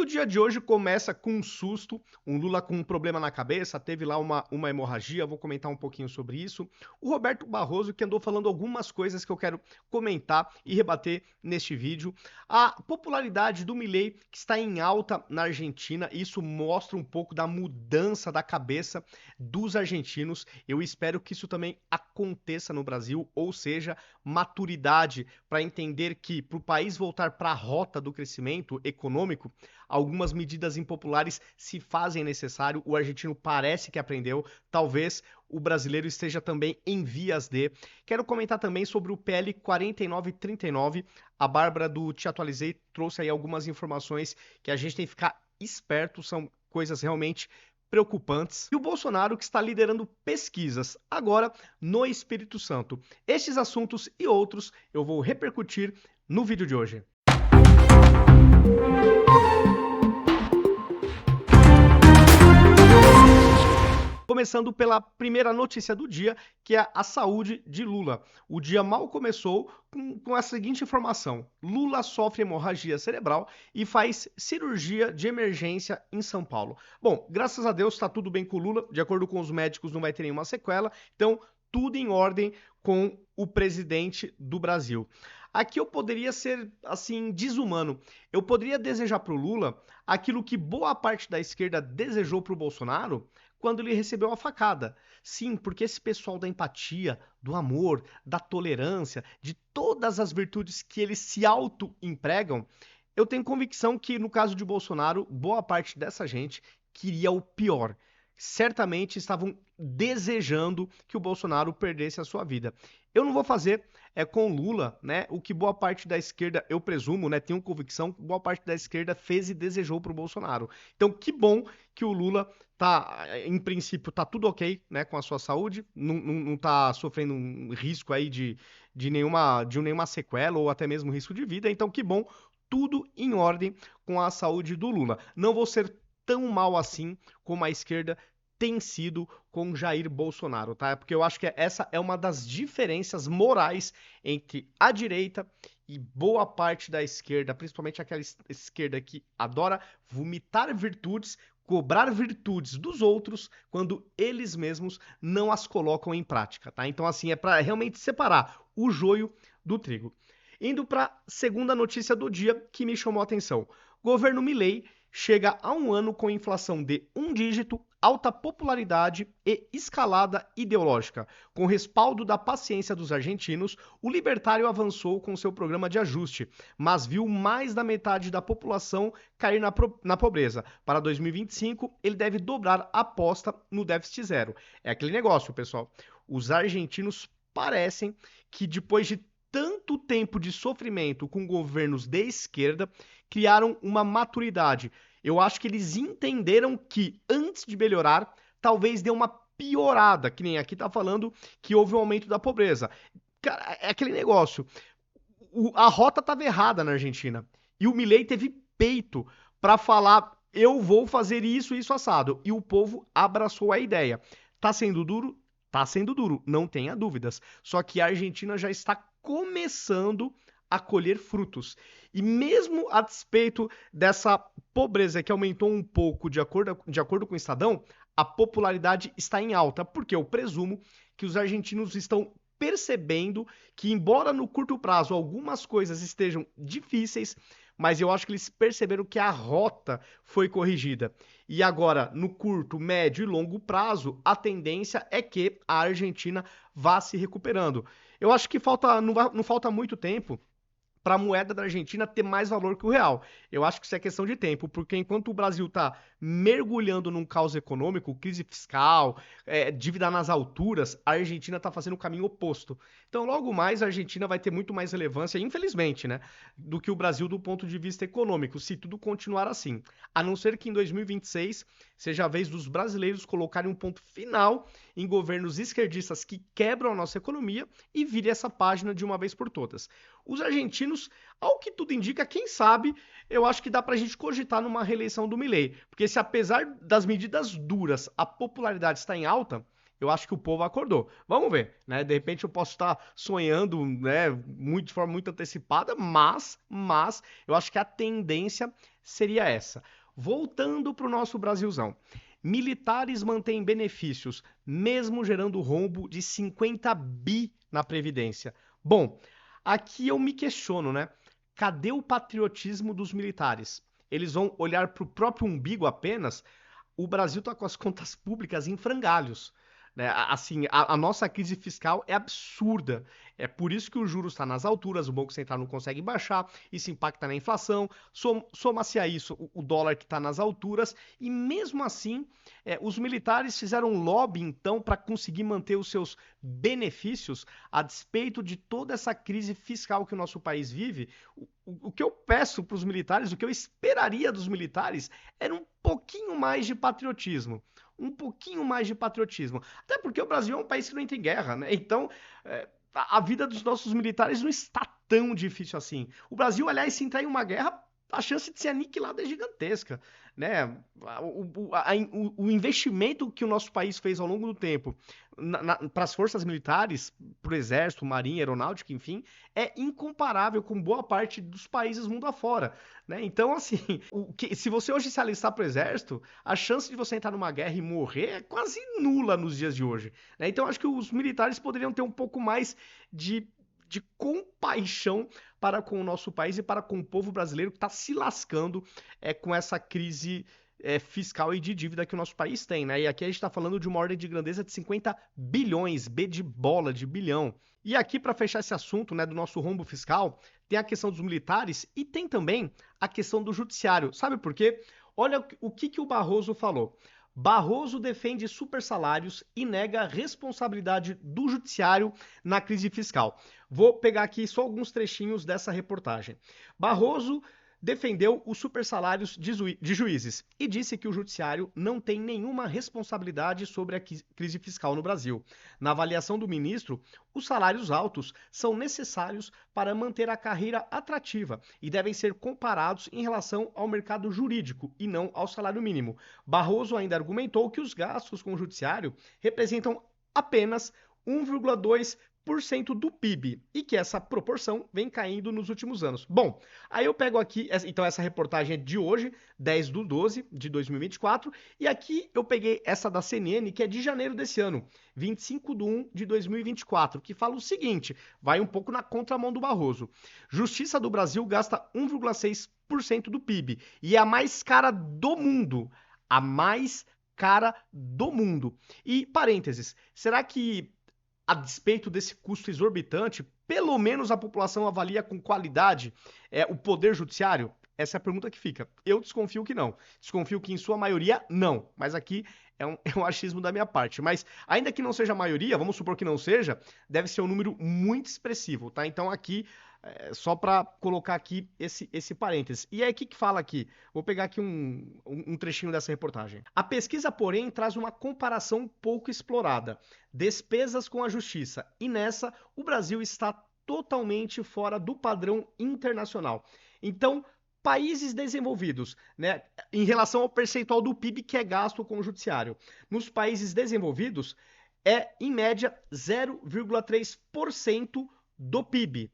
dia de hoje começa com um susto, um Lula com um problema na cabeça, teve lá uma hemorragia, vou comentar um pouquinho sobre isso. O Roberto Barroso que andou falando algumas coisas que eu quero comentar e rebater neste vídeo. A popularidade do Milei que está em alta na Argentina, isso mostra um pouco da mudança da cabeça dos argentinos. Eu espero que isso também aconteça no Brasil, ou seja, maturidade para entender que para o país voltar para a rota do crescimento econômico, algumas medidas impopulares se fazem necessário, o argentino parece que aprendeu, talvez o brasileiro esteja também em vias de. Quero comentar também sobre o PL 4939, a Bárbara do Te Atualizei trouxe aí algumas informações que a gente tem que ficar esperto, são coisas realmente preocupantes. E o Bolsonaro que está liderando pesquisas agora no Espírito Santo. Estes assuntos e outros eu vou repercutir no vídeo de hoje. Começando pela primeira notícia do dia, que é a saúde de Lula. O dia mal começou com a seguinte informação: Lula sofre hemorragia cerebral e faz cirurgia de emergência em São Paulo. Bom, graças a Deus está tudo bem com o Lula, de acordo com os médicos não vai ter nenhuma sequela, então tudo em ordem com o presidente do Brasil. Aqui eu poderia ser, assim, desumano. Eu poderia desejar para o Lula aquilo que boa parte da esquerda desejou para o Bolsonaro quando ele recebeu a facada. Sim, porque esse pessoal da empatia, do amor, da tolerância, de todas as virtudes que eles se auto-empregam, eu tenho convicção que, no caso de Bolsonaro, boa parte dessa gente queria o pior. Certamente estavam desejando que o Bolsonaro perdesse a sua vida. Eu não vou fazer com Lula, né, o que boa parte da esquerda, eu presumo, né, tenho convicção que boa parte da esquerda fez e desejou para o Bolsonaro. Então, que bom que o Lula tá, em princípio, tá tudo ok, né, com a sua saúde, não tá sofrendo um risco aí de nenhuma sequela ou até mesmo risco de vida. Então, que bom, tudo em ordem com a saúde do Lula. Não vou ser tão mal assim como a esquerda tem sido com Jair Bolsonaro, tá? Porque eu acho que essa é uma das diferenças morais entre a direita e boa parte da esquerda, principalmente aquela esquerda que adora vomitar virtudes, cobrar virtudes dos outros quando eles mesmos não as colocam em prática, tá? Então, assim, é para realmente separar o joio do trigo. Indo para a segunda notícia do dia que me chamou a atenção. Governo Milei chega a um ano com inflação de um dígito, alta popularidade e escalada ideológica. Com respaldo da paciência dos argentinos, o libertário avançou com seu programa de ajuste, mas viu mais da metade da população cair na pobreza. Para 2025, ele deve dobrar a aposta no déficit zero. É aquele negócio, pessoal. Os argentinos parecem que depois de tanto tempo de sofrimento com governos de esquerda, criaram uma maturidade. Eu acho que eles entenderam que, antes de melhorar, talvez dê uma piorada, que nem aqui tá falando que houve um aumento da pobreza. Cara, é aquele negócio. A rota estava errada na Argentina. E o Milei teve peito para falar: eu vou fazer isso, isso assado. E o povo abraçou a ideia. Tá sendo duro? Tá sendo duro, não tenha dúvidas. Só que a Argentina já está começando a colher frutos. E mesmo a despeito dessa pobreza que aumentou um pouco de acordo com o Estadão, a popularidade está em alta, porque eu presumo que os argentinos estão percebendo que, embora no curto prazo algumas coisas estejam difíceis, mas eu acho que eles perceberam que a rota foi corrigida. E agora, no curto, médio e longo prazo, a tendência é que a Argentina vá se recuperando. Eu acho que não falta muito tempo para a moeda da Argentina ter mais valor que o real. Eu acho que isso é questão de tempo, porque enquanto o Brasil está mergulhando num caos econômico, crise fiscal, dívida nas alturas, a Argentina está fazendo o caminho oposto. Então, logo mais, a Argentina vai ter muito mais relevância, infelizmente, né, do que o Brasil do ponto de vista econômico, se tudo continuar assim. A não ser que em 2026 seja a vez dos brasileiros colocarem um ponto final em governos esquerdistas que quebram a nossa economia e vire essa página de uma vez por todas. Os argentinos, ao que tudo indica, quem sabe, eu acho que dá pra gente cogitar numa reeleição do Milei. Porque se apesar das medidas duras, a popularidade está em alta, eu acho que o povo acordou. Vamos ver, né? De repente eu posso estar sonhando, né, de forma muito antecipada, mas eu acho que a tendência seria essa. Voltando para o nosso Brasilzão. Militares mantêm benefícios, mesmo gerando rombo de 50 bi na Previdência. Bom, aqui eu me questiono, né? Cadê o patriotismo dos militares? Eles vão olhar para o próprio umbigo apenas? O Brasil está com as contas públicas em frangalhos. Né? Assim, a nossa crise fiscal é absurda. É por isso que o juros está nas alturas, o Banco Central não consegue baixar, isso impacta na inflação. Soma-se a isso o dólar que está nas alturas, e mesmo assim, os militares fizeram um lobby, então, para conseguir manter os seus benefícios a despeito de toda essa crise fiscal que o nosso país vive. O que eu peço para os militares, o que eu esperaria dos militares, era um pouquinho mais de patriotismo. Um pouquinho mais de patriotismo. Até porque o Brasil é um país que não entra em guerra, né? Então, a vida dos nossos militares não está tão difícil assim. O Brasil, aliás, se entrar em uma guerra, a chance de ser aniquilado é gigantesca, né? O investimento que o nosso país fez ao longo do tempo para as forças militares, para o exército, marinha, aeronáutica, enfim, é incomparável com boa parte dos países mundo afora, né? Então, assim, se você hoje se alistar para o exército, a chance de você entrar numa guerra e morrer é quase nula nos dias de hoje, né? Então, acho que os militares poderiam ter um pouco mais de compaixão para com o nosso país e para com o povo brasileiro que está se lascando com essa crise fiscal e de dívida que o nosso país tem, né? E aqui a gente está falando de uma ordem de grandeza de 50 bilhões, B de bola, de bilhão. E aqui, para fechar esse assunto, né, do nosso rombo fiscal, tem a questão dos militares e tem também a questão do judiciário. Sabe por quê? Olha o que o Barroso falou. Barroso defende supersalários e nega a responsabilidade do judiciário na crise fiscal. Vou pegar aqui só alguns trechinhos dessa reportagem. Barroso defendeu os supersalários de juízes e disse que o judiciário não tem nenhuma responsabilidade sobre a crise fiscal no Brasil. Na avaliação do ministro, os salários altos são necessários para manter a carreira atrativa e devem ser comparados em relação ao mercado jurídico e não ao salário mínimo. Barroso ainda argumentou que os gastos com o judiciário representam apenas 1,2% do PIB e que essa proporção vem caindo nos últimos anos. Bom, aí eu pego aqui, então essa reportagem é de hoje, 10/12 de 2024, e aqui eu peguei essa da CNN, que é de janeiro desse ano, 25/1 de 2024, que fala o seguinte, vai um pouco na contramão do Barroso. Justiça do Brasil gasta 1,6% do PIB e é a mais cara do mundo. A mais cara do mundo. E, parênteses, será que a despeito desse custo exorbitante, pelo menos a população avalia com qualidade o poder judiciário? Essa é a pergunta que fica. Eu desconfio que não. Desconfio que, em sua maioria, não. Mas aqui é um achismo da minha parte. Mas, ainda que não seja a maioria, vamos supor que não seja, deve ser um número muito expressivo, tá? Então, aqui, só para colocar aqui esse parênteses. E aí, o que fala aqui? Vou pegar aqui um trechinho dessa reportagem. A pesquisa, porém, traz uma comparação pouco explorada. Despesas com a justiça. E nessa, o Brasil está totalmente fora do padrão internacional. Então, países desenvolvidos, né, em relação ao percentual do PIB que é gasto com o judiciário. Nos países desenvolvidos, é, em média, 0,3% do PIB.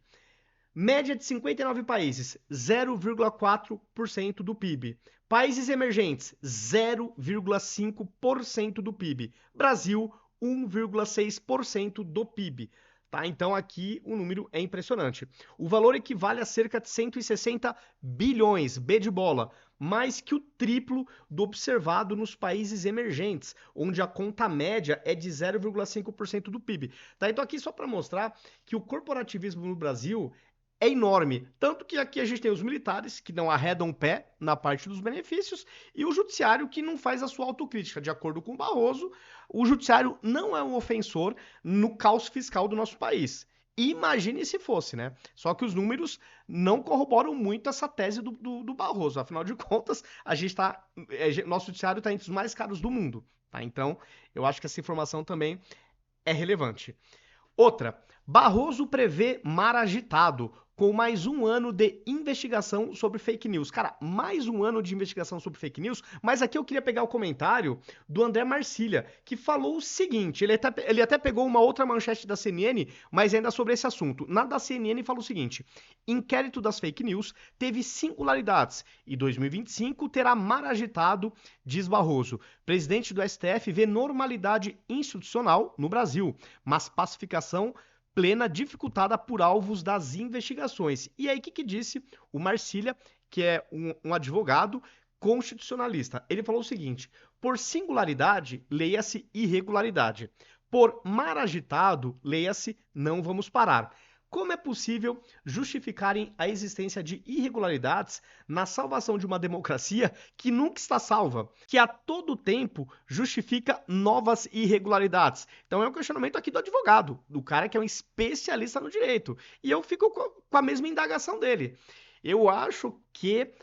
Média de 59 países, 0,4% do PIB. Países emergentes, 0,5% do PIB. Brasil, 1,6% do PIB. Tá? Então aqui o número é impressionante. O valor equivale a cerca de 160 bilhões, B de bola, mais que o triplo do observado nos países emergentes, onde a conta média é de 0,5% do PIB. Tá? Então aqui só para mostrar que o corporativismo no Brasil é enorme. Tanto que aqui a gente tem os militares, que não arredam o pé na parte dos benefícios, e o judiciário, que não faz a sua autocrítica. De acordo com o Barroso, o judiciário não é um ofensor no caos fiscal do nosso país. Imagine se fosse, né? Só que os números não corroboram muito essa tese do Barroso. Afinal de contas, nosso judiciário está entre os mais caros do mundo. Tá? Então, eu acho que essa informação também é relevante. Outra, Barroso prevê mar agitado. com mais um ano de investigação sobre fake news. Cara, mais um ano de investigação sobre fake news, mas aqui eu queria pegar o comentário do André Marcília, que falou o seguinte, ele até pegou uma outra manchete da CNN, mas ainda sobre esse assunto. Na da CNN fala o seguinte, inquérito das fake news teve singularidades e 2025 terá mar agitado, diz Barroso. Presidente do STF vê normalidade institucional no Brasil, mas pacificação plena dificultada por alvos das investigações. E aí, o que disse o Marcília, que é um advogado constitucionalista? Ele falou o seguinte, por singularidade, leia-se irregularidade. Por mar agitado, leia-se não vamos parar. Como é possível justificarem a existência de irregularidades na salvação de uma democracia que nunca está salva, que a todo tempo justifica novas irregularidades? Então é um questionamento aqui do advogado, do cara que é um especialista no direito. E eu fico com a mesma indagação dele. Eu acho que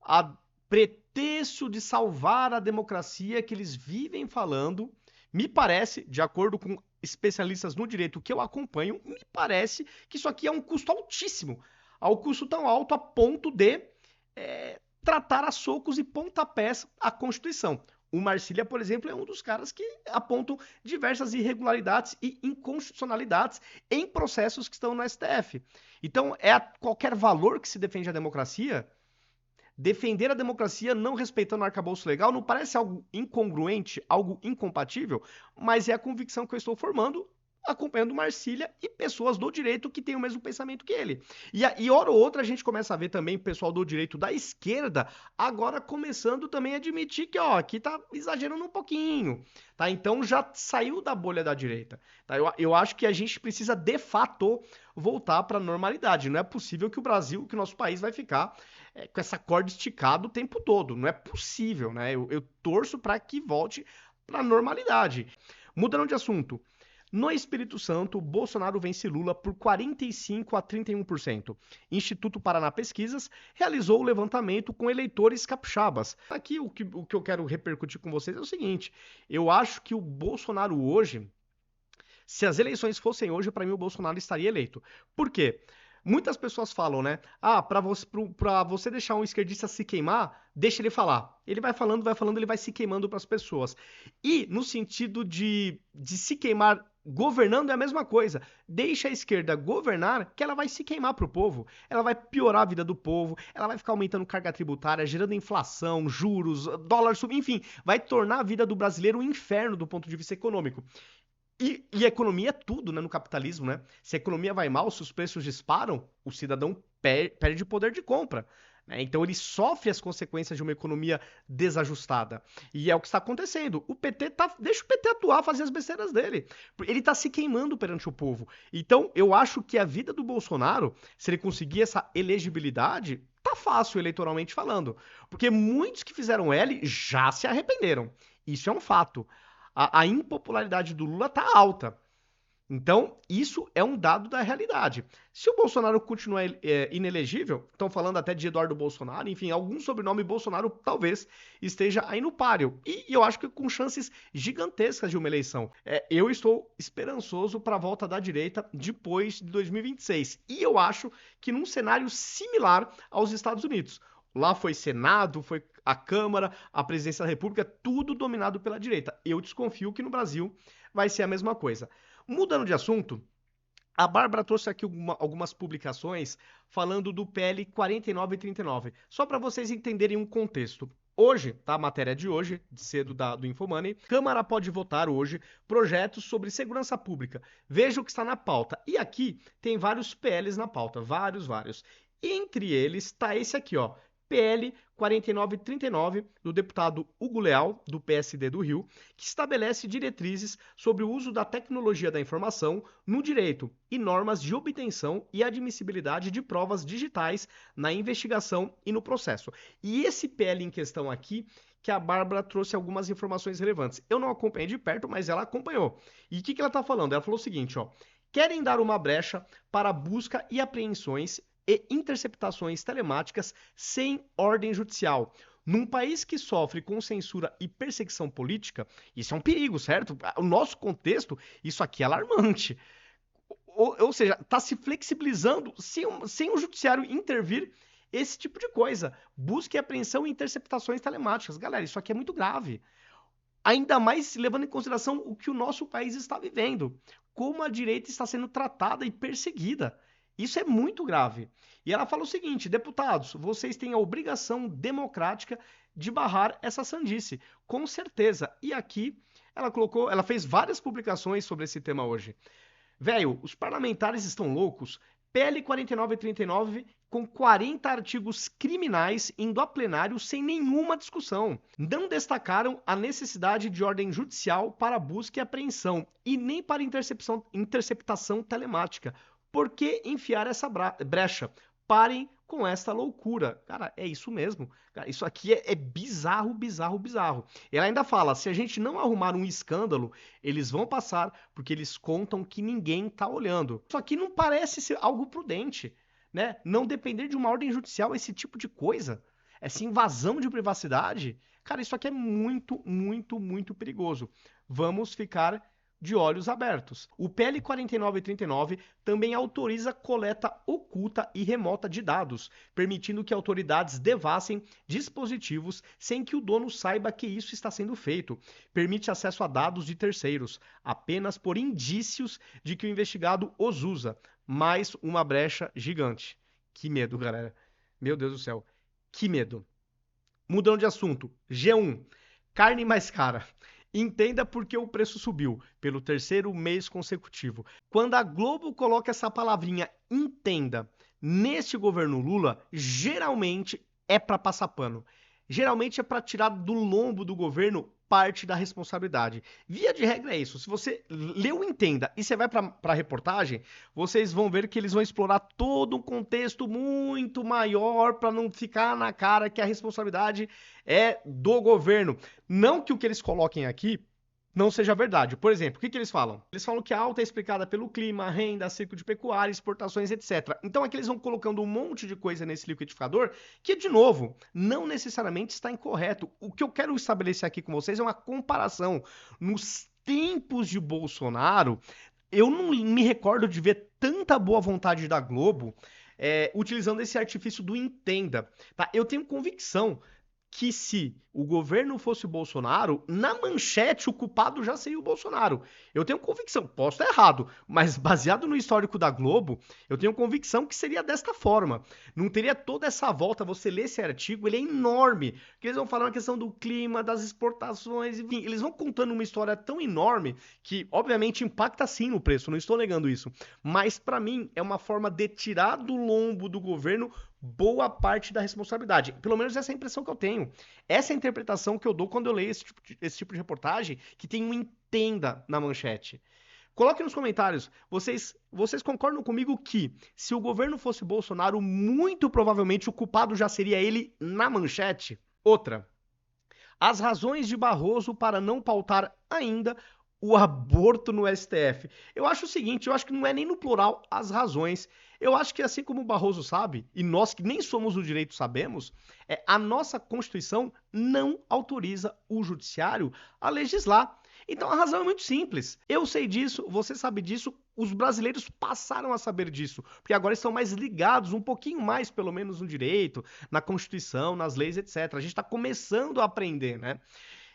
a pretexto de salvar a democracia que eles vivem falando, me parece, de acordo com especialistas no direito que eu acompanho, me parece que isso aqui é um custo altíssimo. Ao custo tão alto a ponto de tratar a socos e pontapés a Constituição. O Marcília, por exemplo, é um dos caras que apontam diversas irregularidades e inconstitucionalidades em processos que estão no STF. Então, é a qualquer valor que se defende a democracia. Defender a democracia não respeitando o arcabouço legal não parece algo incongruente, algo incompatível, mas é a convicção que eu estou formando acompanhando Marcília e pessoas do direito que têm o mesmo pensamento que ele. E hora ou outra a gente começa a ver também o pessoal do direito da esquerda agora começando também a admitir que, ó, aqui tá exagerando um pouquinho, tá? Então já saiu da bolha da direita, tá? Eu acho que a gente precisa, de fato, voltar para a normalidade. Não é possível que o Brasil, que o nosso país vai ficar com essa corda esticada o tempo todo. Não é possível, né? Eu torço para que volte para a normalidade. Mudando de assunto, no Espírito Santo, Bolsonaro vence Lula por 45% a 31%. Instituto Paraná Pesquisas realizou o levantamento com eleitores capixabas. Aqui o que eu quero repercutir com vocês é o seguinte, eu acho que o Bolsonaro hoje, se as eleições fossem hoje, para mim o Bolsonaro estaria eleito. Por quê? Muitas pessoas falam, né? Ah, pra você deixar um esquerdista se queimar, deixa ele falar. Ele vai falando, ele vai se queimando pras pessoas. E no sentido de se queimar governando é a mesma coisa. Deixa a esquerda governar que ela vai se queimar pro povo. Ela vai piorar a vida do povo, ela vai ficar aumentando carga tributária, gerando inflação, juros, dólar sub, enfim, vai tornar a vida do brasileiro um inferno do ponto de vista econômico. E a economia é tudo, né, no capitalismo, né? Se a economia vai mal, se os preços disparam, o cidadão perde poder de compra, né? Então ele sofre as consequências de uma economia desajustada. E é o que está acontecendo. Deixa o PT atuar, fazer as besteiras dele. Ele está se queimando perante o povo. Então eu acho que a vida do Bolsonaro, se ele conseguir essa elegibilidade, tá fácil eleitoralmente falando. Porque muitos que fizeram L já se arrependeram. Isso é um fato. A impopularidade do Lula tá alta. Então, isso é um dado da realidade. Se o Bolsonaro continuar inelegível, estão falando até de Eduardo Bolsonaro, enfim, algum sobrenome Bolsonaro talvez esteja aí no páreo. E eu acho que com chances gigantescas de uma eleição. Eu estou esperançoso para a volta da direita depois de 2026. E eu acho que num cenário similar aos Estados Unidos. Lá foi Senado, foi a Câmara, a Presidência da República, tudo dominado pela direita. Eu desconfio que no Brasil vai ser a mesma coisa. Mudando de assunto, a Bárbara trouxe aqui algumas publicações falando do PL 4939. Só para vocês entenderem um contexto. Hoje, tá? A matéria de hoje, cedo do Infomoney, Câmara pode votar hoje projetos sobre segurança pública. Veja o que está na pauta. E aqui tem vários PLs na pauta, vários. Entre eles está esse aqui, ó. PL 4939, do deputado Hugo Leal, do PSD do Rio, que estabelece diretrizes sobre o uso da tecnologia da informação no direito e normas de obtenção e admissibilidade de provas digitais na investigação e no processo. E esse PL em questão aqui, que a Bárbara trouxe algumas informações relevantes. Eu não acompanhei de perto, mas ela acompanhou. E o que ela está falando? Ela falou o seguinte, ó. Querem dar uma brecha para busca e apreensões e interceptações telemáticas sem ordem judicial. Num país que sofre com censura e perseguição política, isso é um perigo, certo? O nosso contexto, isso aqui é alarmante. Ou seja, está se flexibilizando sem o judiciário intervir esse tipo de coisa. Busca e apreensão e interceptações telemáticas. Galera, isso aqui é muito grave. Ainda mais levando em consideração o que o nosso país está vivendo. Como a direita está sendo tratada e perseguida. Isso é muito grave. E ela fala o seguinte: deputados, vocês têm a obrigação democrática de barrar essa sandice. Com certeza. E aqui ela fez várias publicações sobre esse tema hoje. Velho, os parlamentares estão loucos. PL 4939 com 40 artigos criminais indo a plenário sem nenhuma discussão. Não destacaram a necessidade de ordem judicial para busca e apreensão e nem para interceptação telemática. Por que enfiar essa brecha? Parem com essa loucura. Cara, é isso mesmo. Cara, isso aqui é bizarro, bizarro, bizarro. Ela ainda fala, se a gente não arrumar um escândalo, eles vão passar porque eles contam que ninguém tá olhando. Isso aqui não parece ser algo prudente, né? Não depender de uma ordem judicial, esse tipo de coisa, essa invasão de privacidade. Cara, isso aqui é muito, muito, muito perigoso. Vamos ficar de olhos abertos. O PL 4939 também autoriza coleta oculta e remota de dados, permitindo que autoridades devassem dispositivos sem que o dono saiba que isso está sendo feito. Permite acesso a dados de terceiros, apenas por indícios de que o investigado os usa. Mais uma brecha gigante. Que medo, galera. Meu Deus do céu. Que medo. Mudando de assunto. G1. Carne mais cara. Entenda por que o preço subiu pelo terceiro mês consecutivo. Quando a Globo coloca essa palavrinha entenda neste governo Lula, geralmente é para passar pano. Geralmente é para tirar do lombo do governo parte da responsabilidade. Via de regra é isso. Se você leu Entenda e você vai para a reportagem, vocês vão ver que eles vão explorar todo um contexto muito maior para não ficar na cara que a responsabilidade é do governo. Não que o que eles coloquem aqui não seja verdade. Por exemplo, o que eles falam? Eles falam que a alta é explicada pelo clima, renda, ciclo de pecuária, exportações, etc. Então aqui eles vão colocando um monte de coisa nesse liquidificador que, de novo, não necessariamente está incorreto. O que eu quero estabelecer aqui com vocês é uma comparação. Nos tempos de Bolsonaro, eu não me recordo de ver tanta boa vontade da Globo utilizando esse artifício do entenda. Tá? Eu tenho convicção que se o governo fosse o Bolsonaro, na manchete o culpado já seria o Bolsonaro. Eu tenho convicção, posso estar errado, mas baseado no histórico da Globo, eu tenho convicção que seria desta forma. Não teria toda essa volta, você lê esse artigo, ele é enorme, porque eles vão falar na questão do clima, das exportações, enfim, eles vão contando uma história tão enorme que, obviamente, impacta sim no preço, não estou negando isso, mas para mim é uma forma de tirar do lombo do governo boa parte da responsabilidade. Pelo menos essa é a impressão que eu tenho. Essa é a interpretação que eu dou quando eu leio esse tipo de reportagem que tem um entenda na manchete. Coloque nos comentários, vocês concordam comigo que se o governo fosse Bolsonaro, muito provavelmente o culpado já seria ele na manchete? Outra, as razões de Barroso para não pautar ainda o aborto no STF. Eu acho o seguinte, eu acho que não é nem no plural as razões. Eu acho que assim como o Barroso sabe, e nós que nem somos do direito sabemos, a nossa Constituição não autoriza o judiciário a legislar. Então a razão é muito simples. Eu sei disso, você sabe disso, os brasileiros passaram a saber disso, porque agora estão mais ligados, um pouquinho mais, pelo menos, no direito, na Constituição, nas leis, etc. A gente está começando a aprender, né?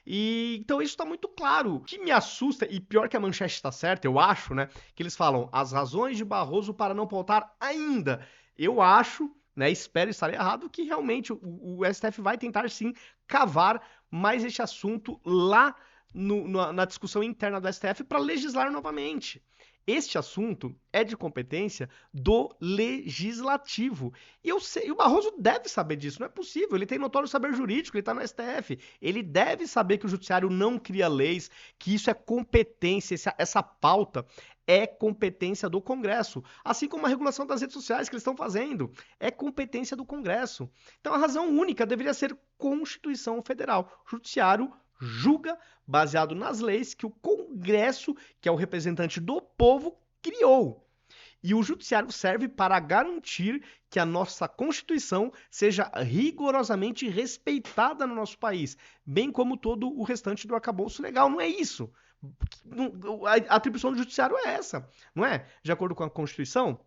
E então isso está muito claro. O que me assusta, e pior que a manchete está certa, eu acho, né? Que eles falam as razões de Barroso para não pautar ainda. Eu acho, né? Espero estar errado, que realmente o STF vai tentar sim cavar mais este assunto lá na discussão interna do STF para legislar novamente. Este assunto é de competência do legislativo. E o Barroso deve saber disso, não é possível. Ele tem notório saber jurídico, ele está no STF. Ele deve saber que o judiciário não cria leis, que isso é competência, essa pauta é competência do Congresso. Assim como a regulação das redes sociais que eles estão fazendo, é competência do Congresso. Então a razão única deveria ser Constituição Federal. O judiciário julga baseado nas leis que o Congresso, que é o representante do povo, criou. E o judiciário serve para garantir que a nossa Constituição seja rigorosamente respeitada no nosso país, bem como todo o restante do arcabouço legal. Não é isso. A atribuição do judiciário é essa, não é? De acordo com a Constituição?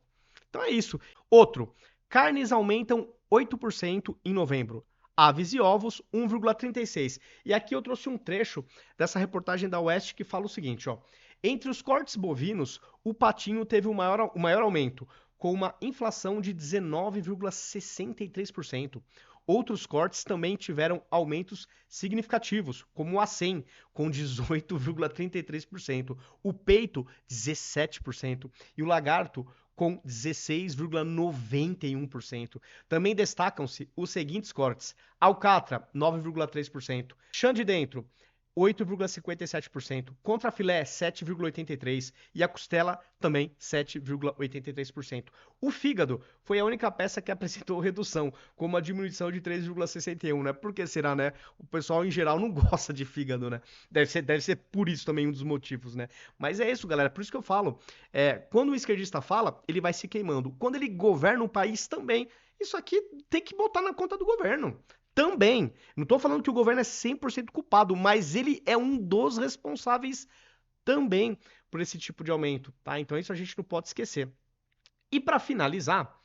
Então é isso. Outro, carnes aumentam 8% em novembro. Aves e ovos, 1,36%. E aqui eu trouxe um trecho dessa reportagem da Oeste que fala o seguinte, ó. Entre os cortes bovinos, o patinho teve o maior aumento, com uma inflação de 19,63%. Outros cortes também tiveram aumentos significativos, como o acém, com 18,33%, o peito, 17%, e o lagarto, com 16,91%. Também destacam-se os seguintes cortes: alcatra, 9,3%, chã de dentro, 8,57%, contrafilé 7,83% e a costela também 7,83%. O fígado foi a única peça que apresentou redução, com uma diminuição de 3,61%, né? Por que será, né? O pessoal em geral não gosta de fígado, né? Deve ser por isso também um dos motivos, né? Mas é isso, galera, por isso que eu falo, quando o esquerdista fala, ele vai se queimando. Quando ele governa um país também, isso aqui tem que botar na conta do governo. Também, não estou falando que o governo é 100% culpado, mas ele é um dos responsáveis também por esse tipo de aumento, tá? Então isso a gente não pode esquecer. E para finalizar,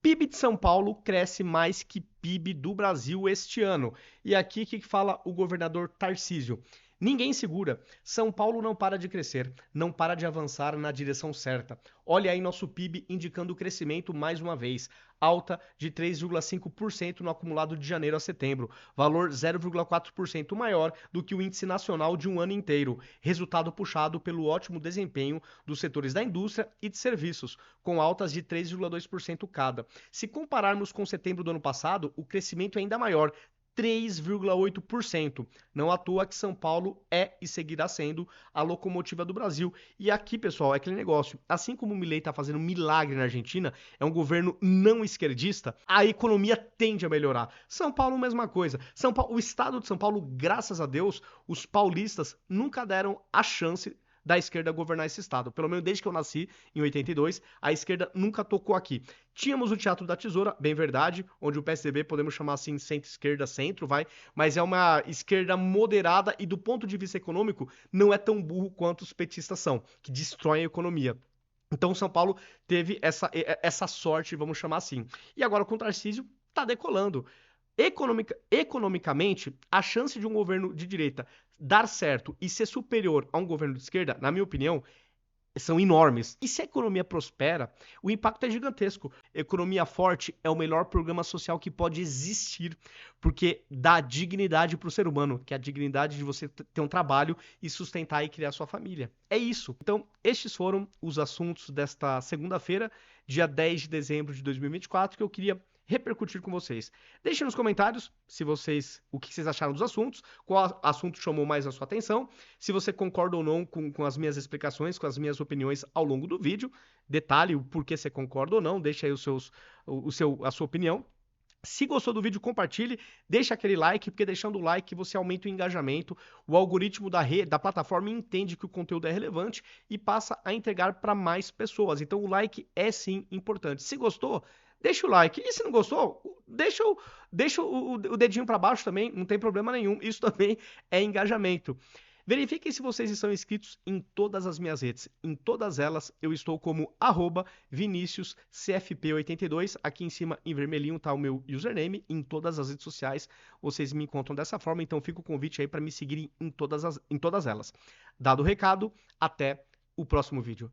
PIB de São Paulo cresce mais que PIB do Brasil este ano. E aqui que fala o governador Tarcísio. Ninguém segura. São Paulo não para de crescer, não para de avançar na direção certa. Olha aí nosso PIB indicando o crescimento mais uma vez. Alta de 3,5% no acumulado de janeiro a setembro, valor 0,4% maior do que o índice nacional de um ano inteiro, resultado puxado pelo ótimo desempenho dos setores da indústria e de serviços, com altas de 3,2% cada. Se compararmos com setembro do ano passado, o crescimento é ainda maior, 3,8%. Não à toa que São Paulo é e seguirá sendo a locomotiva do Brasil. E aqui, pessoal, é aquele negócio. Assim como o Milei está fazendo um milagre na Argentina, é um governo não esquerdista, a economia tende a melhorar. São Paulo, mesma coisa. O estado de São Paulo, graças a Deus, os paulistas nunca deram a chance da esquerda governar esse estado. Pelo menos desde que eu nasci, em 82, a esquerda nunca tocou aqui. Tínhamos o Teatro da Tesoura, bem verdade, onde o PSDB, podemos chamar assim, centro-esquerda, centro, vai, mas é uma esquerda moderada e do ponto de vista econômico, não é tão burro quanto os petistas são, que destroem a economia. Então, São Paulo teve essa sorte, vamos chamar assim. E agora com o Tarcísio, tá decolando. Economicamente, a chance de um governo de direita dar certo e ser superior a um governo de esquerda, na minha opinião, são enormes. E se a economia prospera, o impacto é gigantesco. Economia forte é o melhor programa social que pode existir, porque dá dignidade para o ser humano, que é a dignidade de você ter um trabalho e sustentar e criar sua família. É isso. Então, estes foram os assuntos desta segunda-feira, dia 10 de dezembro de 2024, que eu queria repercutir com vocês. Deixem nos comentários o que vocês acharam dos assuntos, qual assunto chamou mais a sua atenção, se você concorda ou não com as minhas explicações, com as minhas opiniões ao longo do vídeo. Detalhe o porquê você concorda ou não, deixa aí a sua opinião. Se gostou do vídeo, compartilhe, deixa aquele like, porque deixando o like você aumenta o engajamento, o algoritmo da plataforma entende que o conteúdo é relevante e passa a entregar para mais pessoas. Então o like é sim importante. Se gostou, deixa o like. E se não gostou, deixa o dedinho para baixo também, não tem problema nenhum. Isso também é engajamento. Verifiquem se vocês estão inscritos em todas as minhas redes. Em todas elas eu estou como @ViniciusCFP82. Aqui em cima em vermelhinho está o meu username. Em todas as redes sociais vocês me encontram dessa forma. Então fica o convite aí para me seguirem em todas elas. Dado o recado, até o próximo vídeo.